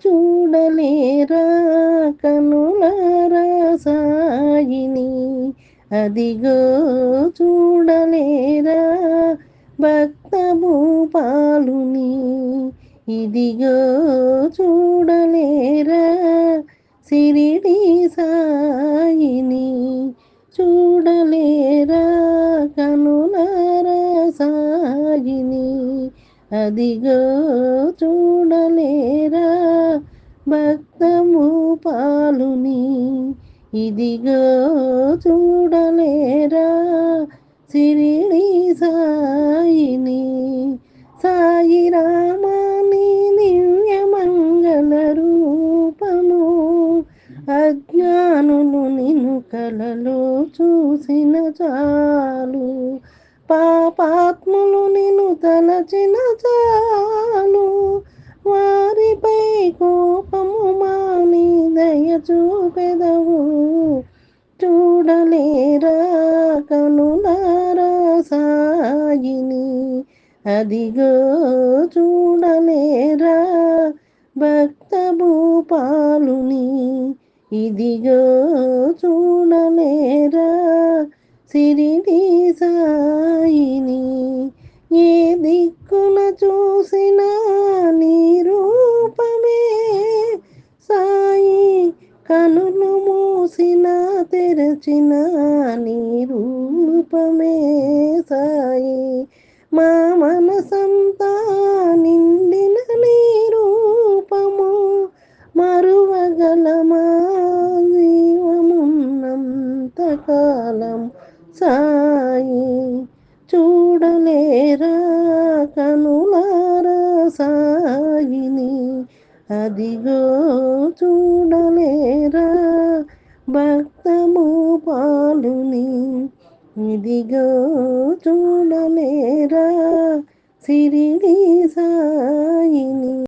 చూడలేరా కనులారా సాయిని, అదిగో చూడలేరా భక్త భూపాలుని, ఇదిగో చూడలేరా సిరిడి సాయిని, చూడలేరా కనులారా సాయిని, అదిగో చూడలేరా భక్తము పాలుని, ఇదిగో చూడలేరా సిరిడి సాయిని. సాయి రామాని దివ్యమంగళ రూపము, అజ్ఞానులు నిన్ను కలలో చూసిన చాలు, పాపాత్ములు నిన్ను తలచిన చాలు, వారిపై కోపము మాని దయ చూపెదవు, చూడలేరా కనులారా సాయిని, అదిగో చూడలేరా భక్త భూపాలుని, ఇదిగో చూడలేరా సిరిడి సాయిని. ఏ దిక్కున చూసినా నీ రూపమే సాయి, కనులు మూసిన తెరచిన నీ రూపమే సాయి, మా మనసంతా నిండిన నీ రూపము, మరువగలమా జీవమున్నంత కాలం సాయి, చూడలేరా కనులారా సాయిని, అదిగో చూడలేరా భక్తము పాలుని, ఇదిగో చూడలేరా సిరిడి సాయిని.